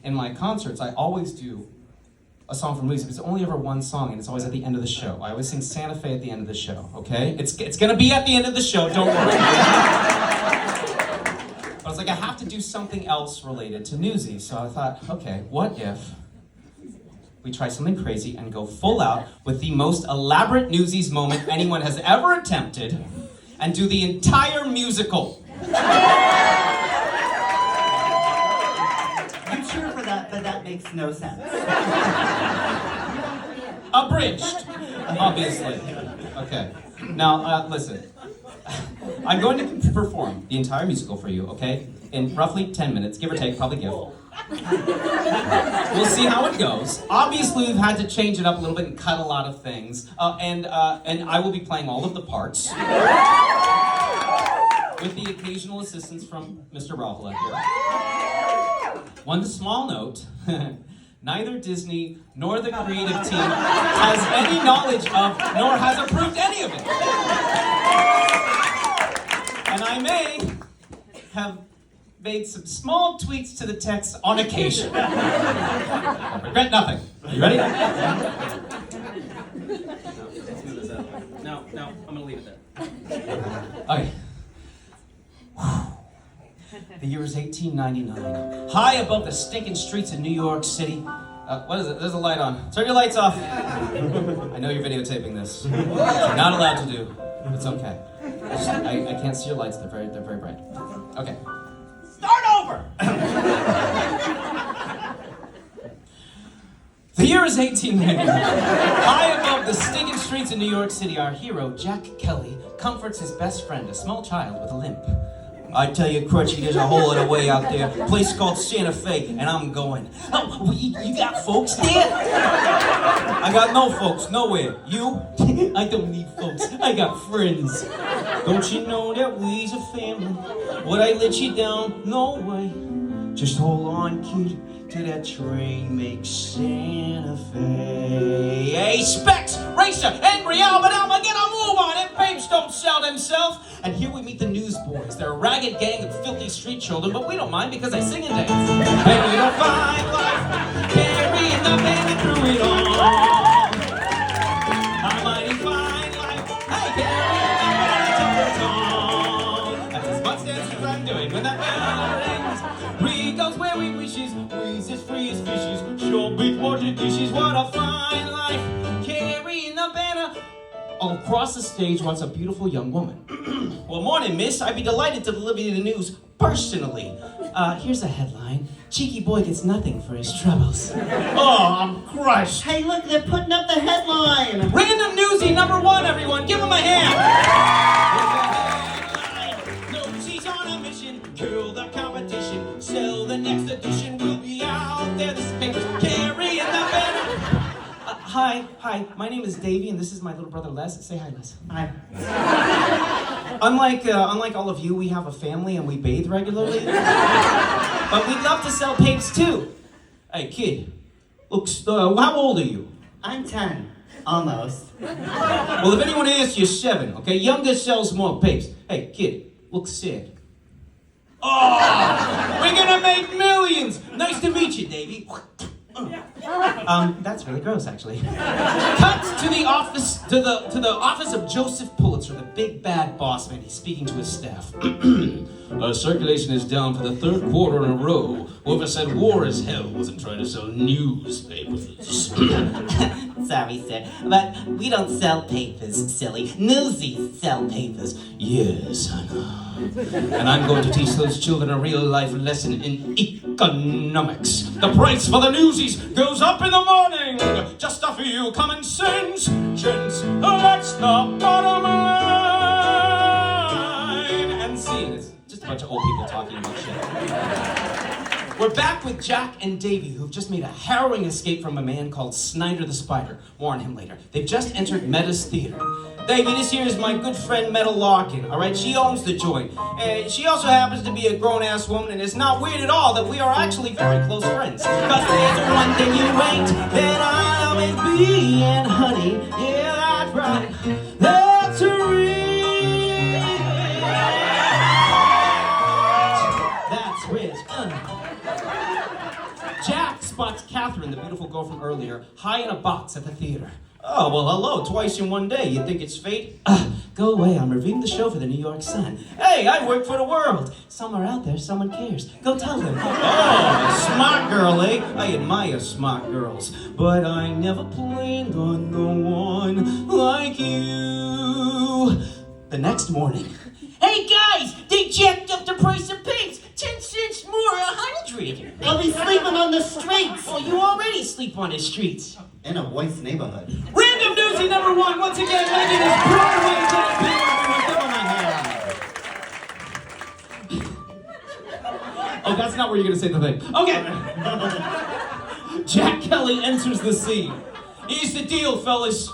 in my concerts, I always do a song from Newsies. It's only ever one song, and it's always at the end of the show. I always sing Santa Fe at the end of the show, okay? It's gonna be at the end of the show, don't worry. But I was like, I have to do something else related to Newsies. So I thought, okay, what if we try something crazy and go full out with the most elaborate Newsies moment anyone has ever attempted and do the entire musical. I'm sure for that, but that makes no sense. Abridged, obviously. Okay. Now, listen. I'm going to perform the entire musical for you, okay? In roughly 10 minutes, give or take, probably give. We'll see how it goes. Obviously, we've had to change it up a little bit and cut a lot of things. And I will be playing all of the parts. With the occasional assistance from Mr. Rahola here. One small note. Neither Disney nor the creative team has any knowledge of, nor has approved any of it. And I may have made some small tweaks to the text on occasion. I regret nothing. Are you ready? No, I'm gonna leave it there. Okay. The year is 1899. High above the stinking streets of New York City. What is it? There's a light on. Turn your lights off. I know you're videotaping this. You're not allowed to do. It's okay. I can't see your lights. They're very bright. Okay. Start over! The year is 1899. High above the stinking streets of New York City, our hero, Jack Kelly, comforts his best friend, a small child with a limp. I tell you, Crutchy, there's a hole in the way out there. A place called Santa Fe, and I'm going. Oh, you got folks there? I got no folks, nowhere. You? I don't need folks. I got friends. Don't you know that we's a family? Would I let you down? No way. Just hold on, kid, till that train makes Santa Fe. Hey, Specs, Racer, Henry, Albert, Alma, get a move on it. Babes don't sell themselves. And here we meet the Newsboys. They're a ragged gang of filthy street children, but we don't mind because they sing and dance. And we don't find life, carrying the baby through it all. Our mighty fine life, hey, carrying the baby through it all. That's as much dance as I'm doing when that bell rings. We goes where we wishes, we's as free as fishes. Sure beat water dishes, what a fine life, carrying the banner. Across the stage walks a beautiful young woman. Well, morning, miss. I'd be delighted to deliver you the news personally. Here's a headline. Cheeky boy gets nothing for his troubles. Oh, I'm crushed. Hey, look, they're putting up the headline. Random newsie #1, everyone. Give him a hand. Newsie's on a mission. Curl the competition. Sell the next edition. We'll be out there this paper carrying the banner. Hi, my name is Davey, and this is my little brother Les. Say hi, Les. Hi. Unlike all of you, we have a family and we bathe regularly. But we'd love to sell papes too. Hey, kid, look, how old are you? I'm 10. Almost. Well, if anyone asks you, 7, okay? Younger sells more papes. Hey, kid, look sad. Oh, we're gonna make millions! Nice to meet you, Davey. That's really gross, actually. Cuts to the office of Joseph Pulitzer, the big bad boss man. He's speaking to his staff. Circulation is down for the 3rd quarter in a row. Whoever said war is hell wasn't trying to sell newspapers. Sorry, sir, but we don't sell papers, silly. Newsies sell papers. Yes, I know. And I'm going to teach those children a real-life lesson in economics. The price for the Newsies goes up in the morning. Just a few common sense, gents. That's the bottom line. And scene. It's just a bunch of old people talking about shit. We're back with Jack and Davey, who've just made a harrowing escape from a man called Snyder the Spider. More on him later. They've just entered Meta's Theater. Davey, this here is my good friend Meta Larkin, all right? She owns the joint. She also happens to be a grown-ass woman, and it's not weird at all that we are actually very close friends. Because there's one thing you ain't, that I'll always be, and honey, yeah, that's right. That's real. That's rich. Jack spots Catherine, the beautiful girl from earlier, high in a box at the theater. Oh, well, hello, twice in one day. You think it's fate? Go away, I'm reviewing the show for the New York Sun. Hey, I work for the world. Somewhere out there, someone cares. Go tell them. Oh, smart girl, eh? I admire smart girls. But I never planned on no one like you. The next morning. Hey guys, they jacked up the price of pigs. 10 cents more, 100. I'll be sleeping on the streets. Well, you already sleep on the streets. In a white neighborhood. Random newsie number 1, once again, making his Broadway debut. Everyone, give him a hand. Oh, that's not where you're gonna say the thing. Okay. Jack Kelly enters the scene. Here's the deal, fellas.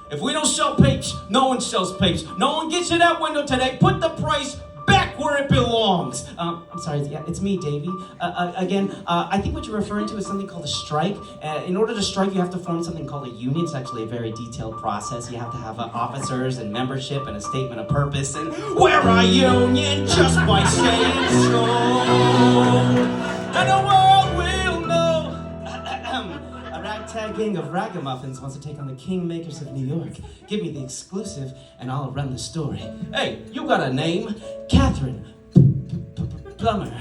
If we don't sell papes, no one sells papes. No one gets to that window today. Put the price back where it belongs. I'm sorry, yeah, it's me, Davey. Again, I think what you're referring to is something called a strike. In order to strike, you have to form something called a union. It's actually a very detailed process. You have to have officers and membership and a statement of purpose. And we're a union just by saying so. And the world will know. A ragtag gang of ragamuffins wants to take on the kingmakers of New York. Give me the exclusive, and I'll run the story. Hey, you got a name? Catherine Plummer.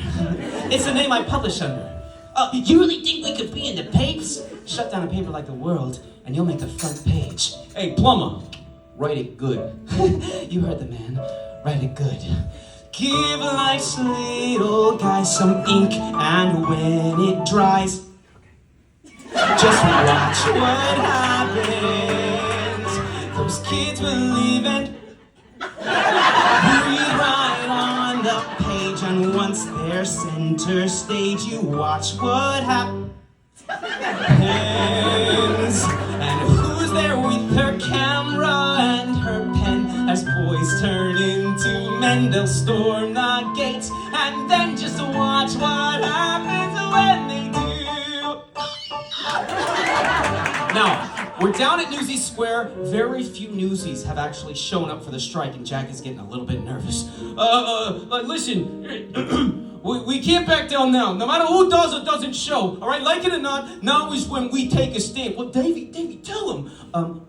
It's the name I publish under. You really think we could be in the papers? Shut down a paper like The World, and you'll make the front page. Hey, Plummer, write it good. You heard the man. Write it good. Give life's little guy some ink, and when it dries, just watch what happens. Those kids will leave and breathe right on the page. And once they're center stage, you watch what happens. And who's there with her camera and her pen as boys turn into men? They'll storm the gates, and then just watch what happens when they do. Now, we're down at Newsies Square. Very few Newsies have actually shown up for the strike, and Jack is getting a little bit nervous. Listen, we can't back down now. No matter who does or doesn't show, all right? Like it or not, now is when we take a stand. Well, Davey, tell him.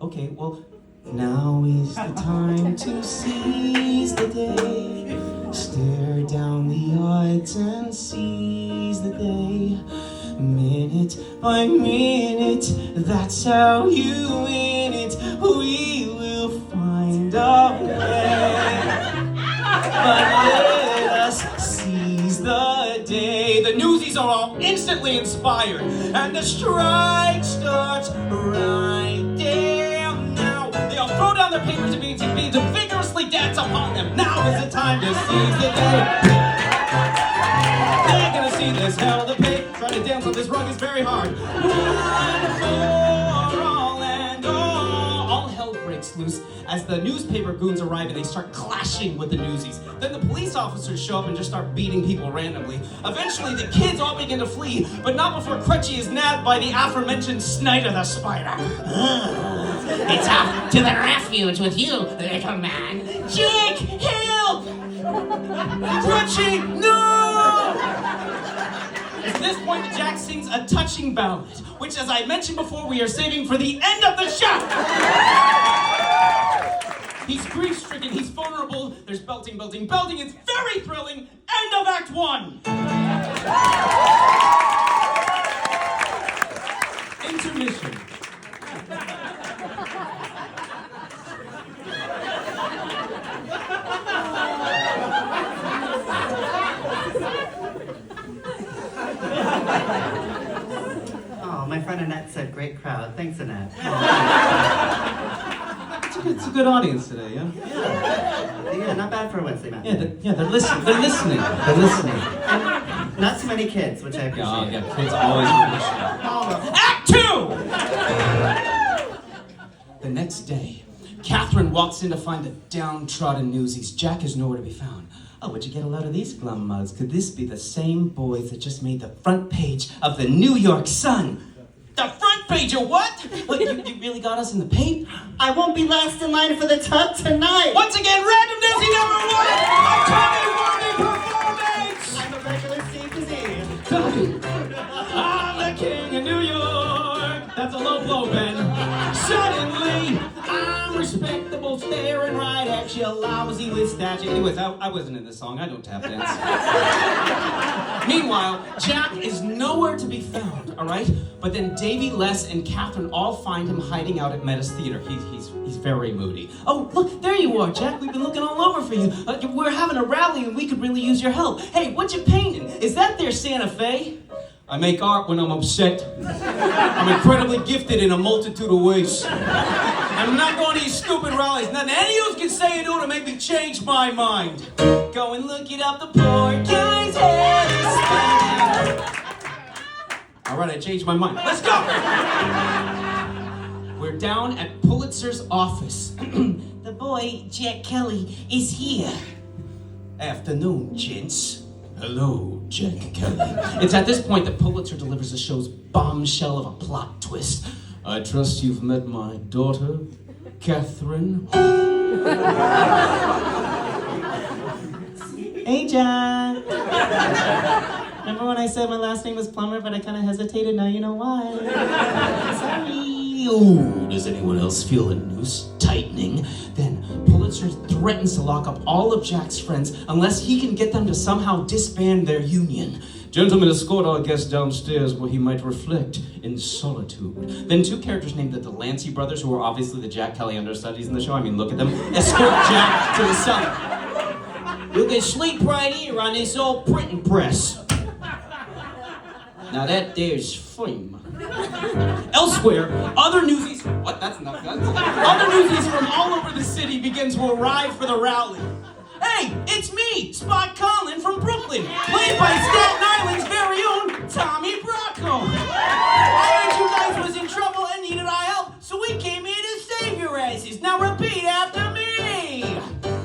Okay, well, now is the time to seize the day. Stare down the odds and seize the day. Minute by minute, that's how you win it. We will find a way. But let us seize the day. The Newsies are all instantly inspired, and the strike starts right there. Now they all throw down their papers and begin to vigorously dance upon them. Now is the time to seize the day. They're gonna see this hell to pay. Trying to dance on this rug is very hard. One for all and all hell breaks loose as the newspaper goons arrive and they start clashing with the Newsies. Then the police officers show up and just start beating people randomly. Eventually, the kids all begin to flee, but not before Crutchy is nabbed by the aforementioned Snyder the Spider. It's up to the refuge with you, little man. Jake, help! Crutchy, no! At this point, Jack sings a touching ballad, which, as I mentioned before, we are saving for the end of the show. He's grief-stricken, he's vulnerable, there's belting. It's very thrilling. End of Act 1. Intermission. Oh, my friend Annette said great crowd. Thanks, Annette. It's a good audience today, yeah? Yeah, not bad for a Wednesday night. Yeah, they're listening. They're listening. And not too many kids, which I appreciate. Oh, yeah, kids always appreciate. Act 2! The next day, Catherine walks in to find the downtrodden Newsies. Jack is nowhere to be found. Oh, where'd you get a load of these glum mugs? Could this be the same boys that just made the front page of the New York Sun? The front page of what? What, you really got us in the paper? I won't be last in line for the tub tonight. Once again, random newsie number 1, a Tommy Warning performance! I'm a regular C to Z. I'm king of New York. That's a low blow, Ben. Suddenly, I'm respectable, staring right at you, lousy with statue. Anyways, I wasn't in this song. I don't tap dance. Meanwhile, Jack is nowhere to be found, all right? But then Davy, Les, and Catherine all find him hiding out at Metta's Theater. He's very moody. Oh, look, there you are, Jack. We've been looking all over for you. We're having a rally and we could really use your help. Hey, what you painting? Is that there Santa Fe? I make art when I'm upset. I'm incredibly gifted in a multitude of ways. I'm not going to these stupid rallies. Nothing any of you can say or do to make me change my mind. Go and look it up, the poor guy's head is spinning. All right, I changed my mind. Let's go! We're down at Pulitzer's office. The boy, Jack Kelly, is here. Afternoon, gents. Hello, Jack Kelly. It's at this point that Pulitzer delivers the show's bombshell of a plot twist. I trust you've met my daughter, Catherine. Hey, Jack. Remember when I said my last name was Plumber, but I kind of hesitated? Now you know why. Sorry. Ooh, does anyone else feel a noose tightening? Then Pulitzer threatens to lock up all of Jack's friends unless he can get them to somehow disband their union. Gentlemen, escort our guest downstairs where he might reflect in solitude. Then two characters named the Delancey brothers, who are obviously the Jack Kelly understudies in the show, I mean, look at them, escort Jack to the cellar. You can sleep right here on this old printing press. Now that there's fame. Elsewhere, other newsies... What? That's not good. Other newsies from all over the city begin to arrive for the rally. Hey, it's me, Spot Conlon from Brooklyn, played by Staten Island's very own Tommy Bracco. I heard you guys was in trouble and needed our help, so we came here to save your asses. Now repeat after me.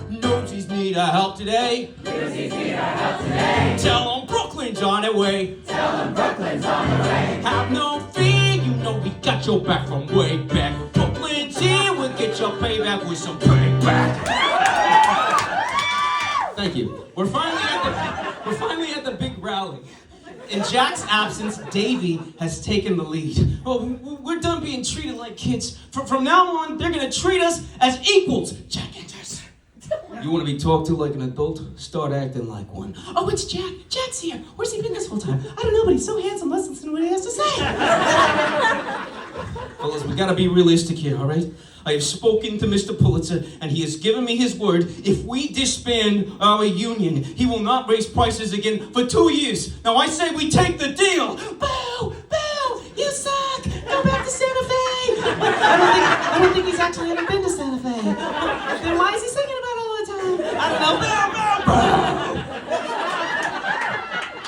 Newsies need our help today. Newsies need our help today. Tell them Brooklyn's on their way. Tell them Brooklyn's on the way. Have no fear, you know we got your back from way back. Brooklyn's here, we'll get your payback with some payback. Thank you. We're finally at the big rally. In Jack's absence, Davy has taken the lead. Oh, we're done being treated like kids. From now on, they're gonna treat us as equals. Jack enters. You want to be talked to like an adult? Start acting like one. Oh, it's Jack. Jack's here. Where's he been this whole time? I don't know, but he's so handsome. Let's listen to what he has to say. Fellas, we gotta be realistic here, all right? I have spoken to Mr. Pulitzer, and he has given me his word. If we disband our union, he will not raise prices again for 2 years. Now I say we take the deal. Boo! Boo! You suck! Go back to Santa Fe! I don't think he's actually ever been to Santa Fe. Then why is he singing about it all the time? I don't know.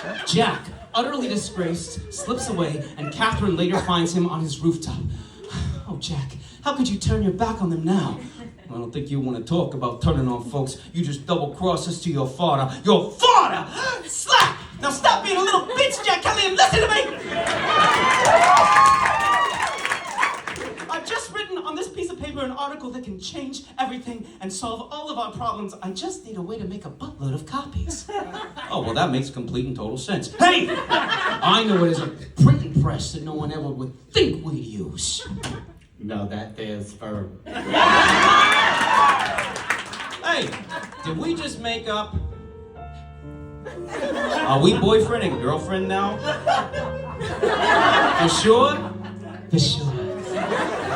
Boo! Boo! Jack, utterly disgraced, slips away, and Catherine later finds him on his rooftop. Oh, Jack, how could you turn your back on them now? I don't think you want to talk about turning on folks. You just double-cross us to your father. Your father! Slap! Now stop being a little bitch, Jack Kelly, and listen to me! I've just written on this piece of paper an article that can change everything and solve all of our problems. I just need a way to make a buttload of copies. Oh, well, that makes complete and total sense. Hey! I know it is a printing press that no one ever would think we'd use. No, that is for... Hey, did we just make up? Are we boyfriend and girlfriend now? For sure? For sure.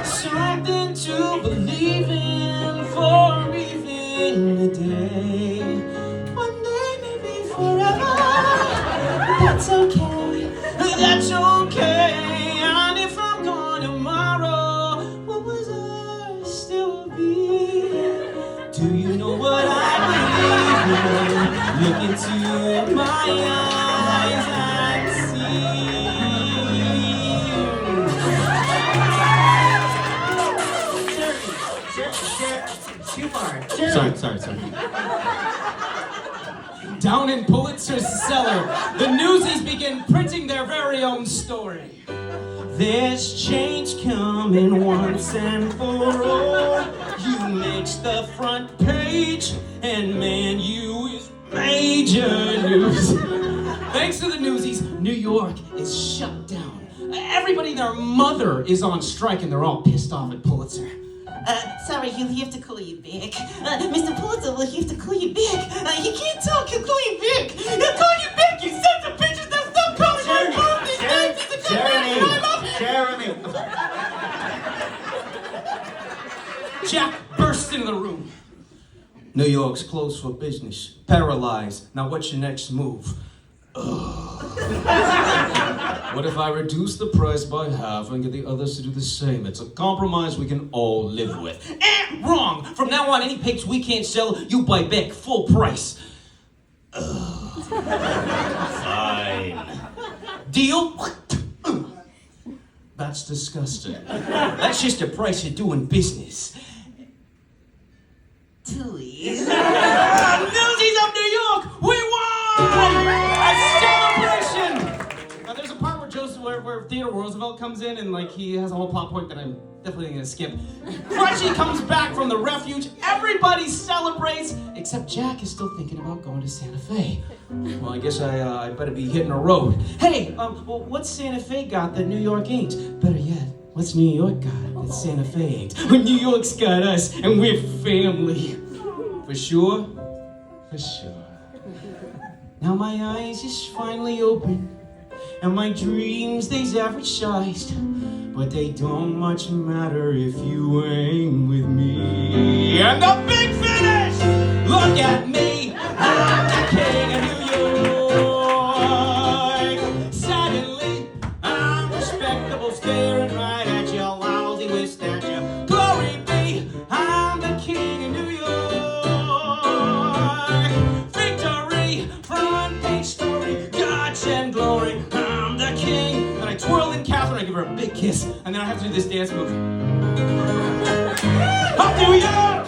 Something to believe in for even a day. One day, maybe forever. That's okay. That's okay. And if I'm gone tomorrow, what was I still be? Do you know what I believe in? Look into my eyes and see. Too far. Sorry. Down in Pulitzer's cellar, the Newsies begin printing their very own story. There's change coming once and for all. You makes the front page, and man, you is major news. Thanks to the Newsies, New York is shut down. Everybody, their mother is on strike and they're all pissed off at Pulitzer. Sorry, he'll have to call you back. Mr. Pulitzer will have to call you back. He can't talk, he'll call you back. He'll call you back, you sons of bitches! Now stop calling my phone these days! It's a good man, I love you! Jeremy! Jack bursts into the room. New York's closed for business. Paralyzed. Now what's your next move? What if I reduce the price by half and get the others to do the same? It's a compromise we can all live with. Wrong! From now on, any pigs we can't sell, you buy back full price. Fine. Deal? That's disgusting. That's just the price of doing business. Please. Newsies of New York! We won! A celebration! Now there's a part where Theodore Roosevelt comes in and like he has a whole plot point that I'm definitely gonna skip. Crutchy comes back from the refuge. Everybody celebrates, except Jack is still thinking about going to Santa Fe. Well, I guess I better be hitting the road. Hey, well, what's Santa Fe got that New York ain't? Better yet, what's New York got that Santa Fe ain't? Well, New York's got us, and we're family. For sure? For sure. Now my eyes is finally open, and my dreams, they's average sized. But they don't much matter if you ain't with me. And the big finish! Look at me, I'm the king of New York. Suddenly, I'm respectable, staring right at your lousy with statue. Glory be, I'm the king of New York. Victory, front page story, gods and glory. I'm the king. And I twirl in Catherine, I give her a big kiss, and then I have to do this dance move. Up New York!